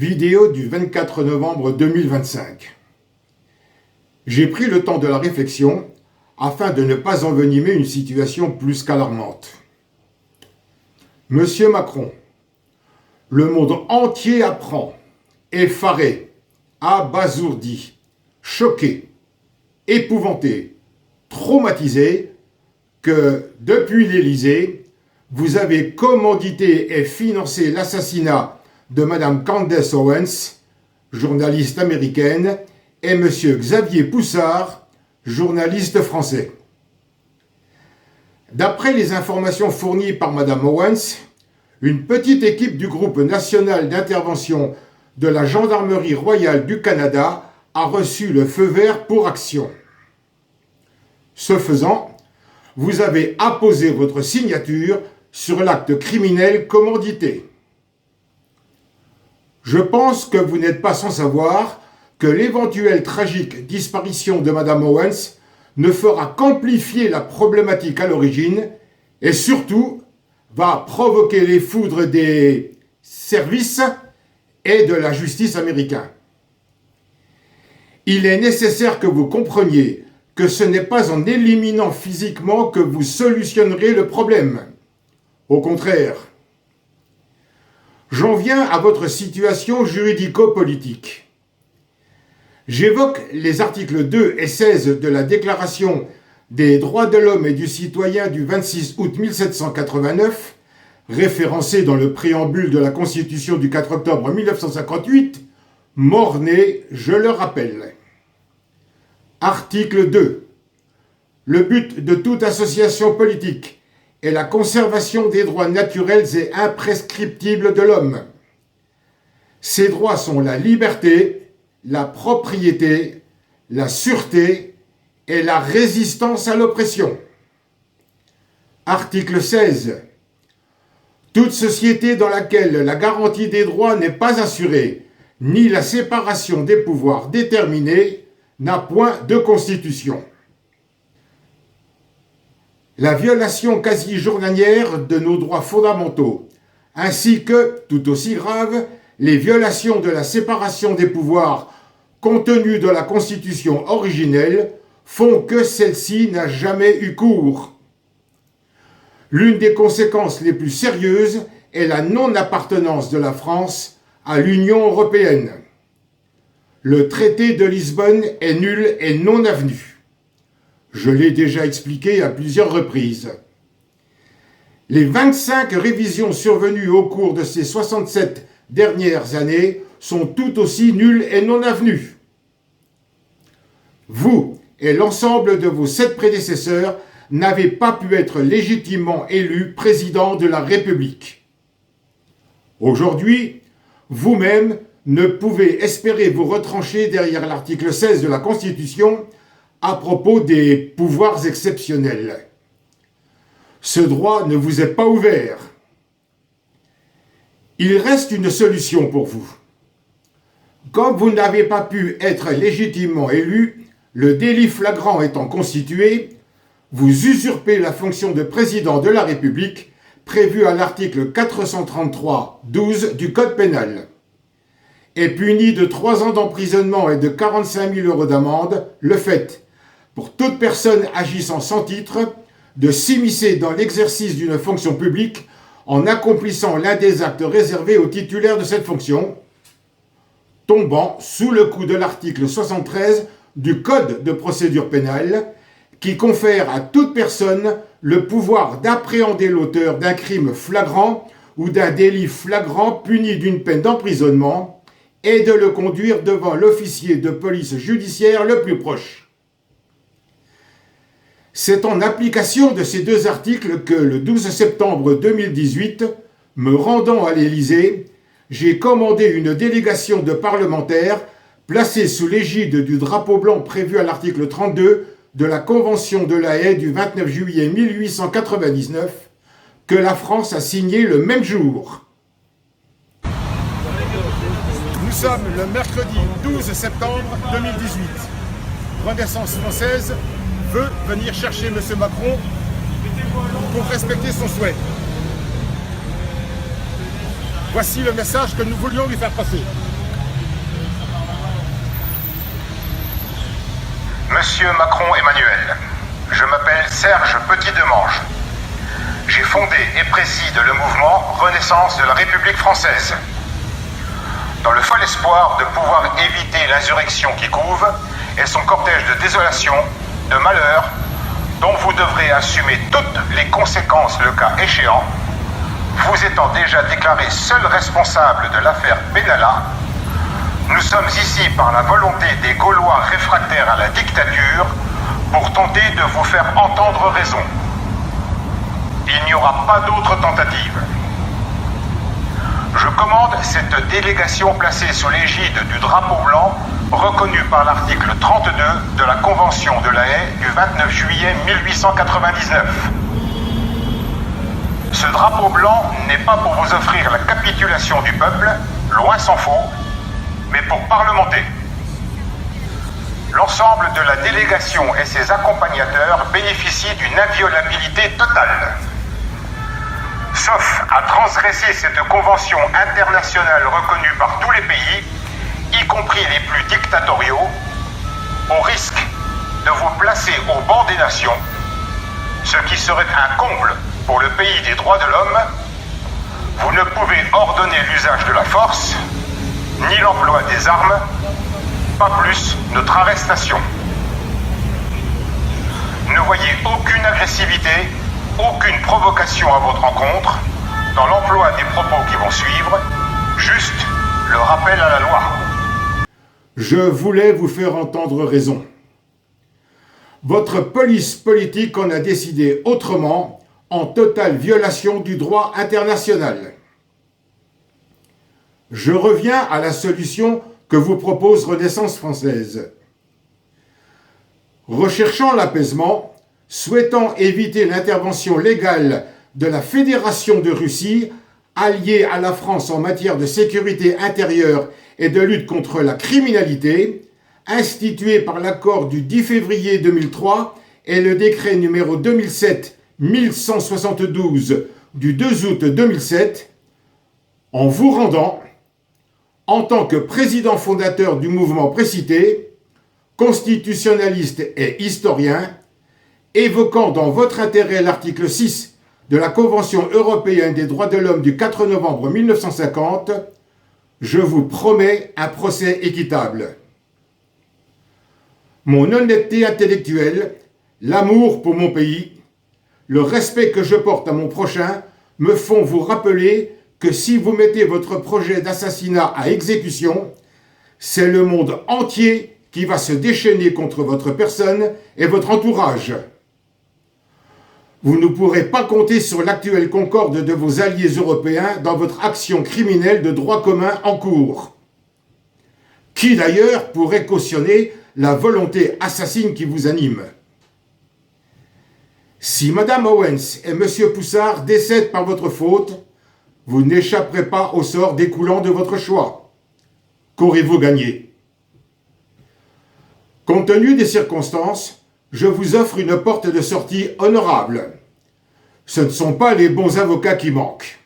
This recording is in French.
Vidéo du 24 novembre 2025. J'ai pris le temps de la réflexion afin de ne pas envenimer une situation plus qu'alarmante. Monsieur Macron, le monde entier apprend, effaré, abasourdi, choqué, épouvanté, traumatisé, que depuis l'Élysée, vous avez commandité et financé l'assassinat de Madame Candace Owens, journaliste américaine, et Monsieur Xavier Poussard, journaliste français. D'après les informations fournies par Madame Owens, une petite équipe du groupe national d'intervention de la Gendarmerie royale du Canada a reçu le feu vert pour action. Ce faisant, vous avez apposé votre signature sur l'acte criminel commandité. Je pense que vous n'êtes pas sans savoir que l'éventuelle tragique disparition de Madame Owens ne fera qu'amplifier la problématique à l'origine et surtout va provoquer les foudres des services et de la justice américains. Il est nécessaire que vous compreniez que ce n'est pas en éliminant physiquement que vous solutionnerez le problème. Au contraire. J'en viens à votre situation juridico-politique. J'évoque les articles 2 et 16 de la Déclaration des droits de l'homme et du citoyen du 26 août 1789, référencés dans le préambule de la Constitution du 4 octobre 1958, mort-né, je le rappelle. Article 2. Le but de toute association politique est la conservation des droits naturels et imprescriptibles de l'homme. Ces droits sont la liberté, la propriété, la sûreté et la résistance à l'oppression. Article 16. Toute société dans laquelle la garantie des droits n'est pas assurée, ni la séparation des pouvoirs déterminée, n'a point de constitution. La violation quasi journalière de nos droits fondamentaux, ainsi que, tout aussi grave, les violations de la séparation des pouvoirs contenues dans la Constitution originelle, font que celle-ci n'a jamais eu cours. L'une des conséquences les plus sérieuses est la non-appartenance de la France à l'Union européenne. Le traité de Lisbonne est nul et non avenu. Je l'ai déjà expliqué à plusieurs reprises. Les 25 révisions survenues au cours de ces 67 dernières années sont tout aussi nulles et non avenues. Vous et l'ensemble de vos 7 prédécesseurs n'avez pas pu être légitimement élus président de la République. Aujourd'hui, vous-même ne pouvez espérer vous retrancher derrière l'article 16 de la Constitution à propos des pouvoirs exceptionnels. Ce droit ne vous est pas ouvert. Il reste une solution pour vous. Comme vous n'avez pas pu être légitimement élu, le délit flagrant étant constitué, vous usurpez la fonction de président de la République prévue à l'article 433-12 du Code pénal. Est puni de 3 ans d'emprisonnement et de 45 000 € d'amende le fait, pour toute personne agissant sans titre, de s'immiscer dans l'exercice d'une fonction publique en accomplissant l'un des actes réservés aux titulaires de cette fonction, tombant sous le coup de l'article 73 du Code de procédure pénale, qui confère à toute personne le pouvoir d'appréhender l'auteur d'un crime flagrant ou d'un délit flagrant puni d'une peine d'emprisonnement et de le conduire devant l'officier de police judiciaire le plus proche. C'est en application de ces 2 articles que, le 12 septembre 2018, me rendant à l'Élysée, j'ai commandé une délégation de parlementaires placée sous l'égide du drapeau blanc prévu à l'article 32 de la Convention de La Haye du 29 juillet 1899, que la France a signé le même jour. Nous sommes le mercredi 12 septembre 2018. Renaissance française veut venir chercher M. Macron pour respecter son souhait. Voici le message que nous voulions lui faire passer. Monsieur Macron Emmanuel, je m'appelle Serge Petit-Demange. J'ai fondé et préside le mouvement Renaissance de la République française. Dans le fol espoir de pouvoir éviter l'insurrection qui couve et son cortège de désolation, de malheur, dont vous devrez assumer toutes les conséquences le cas échéant, vous étant déjà déclaré seul responsable de l'affaire Benalla, nous sommes ici par la volonté des Gaulois réfractaires à la dictature pour tenter de vous faire entendre raison. Il n'y aura pas d'autre tentative. Je commande cette délégation placée sous l'égide du drapeau blanc reconnu par l'article 32 de la Convention de La Haye du 29 juillet 1899. Ce drapeau blanc n'est pas pour vous offrir la capitulation du peuple, loin s'en faut, mais pour parlementer. L'ensemble de la délégation et ses accompagnateurs bénéficient d'une inviolabilité totale. Sauf à transgresser cette convention internationale reconnue par tous les pays, y compris les plus dictatoriaux, au risque de vous placer au banc des nations, ce qui serait un comble pour le pays des droits de l'homme. Vous ne pouvez ordonner l'usage de la force, ni l'emploi des armes, pas plus notre arrestation. Ne voyez aucune agressivité, aucune provocation à votre encontre dans l'emploi des propos qui vont suivre, juste le rappel à la loi. Je voulais vous faire entendre raison. Votre police politique en a décidé autrement, en totale violation du droit international. Je reviens à la solution que vous propose Renaissance française. Recherchant l'apaisement, souhaitant éviter l'intervention légale de la Fédération de Russie, alliée à la France en matière de sécurité intérieure et de lutte contre la criminalité, instituée par l'accord du 10 février 2003 et le décret numéro 2007-1172 du 2 août 2007, en vous rendant, en tant que président fondateur du mouvement précité, constitutionnaliste et historien, évoquant dans votre intérêt l'article 6 de la Convention européenne des droits de l'homme du 4 novembre 1950, je vous promets un procès équitable. Mon honnêteté intellectuelle, l'amour pour mon pays, le respect que je porte à mon prochain me font vous rappeler que si vous mettez votre projet d'assassinat à exécution, c'est le monde entier qui va se déchaîner contre votre personne et votre entourage. Vous ne pourrez pas compter sur l'actuelle concorde de vos alliés européens dans votre action criminelle de droit commun en cours, qui d'ailleurs pourrait cautionner la volonté assassine qui vous anime. Si Mme Owens et M. Poussard décèdent par votre faute, vous n'échapperez pas au sort découlant de votre choix. Qu'aurez-vous gagné? Compte tenu des circonstances, je vous offre une porte de sortie honorable. Ce ne sont pas les bons avocats qui manquent.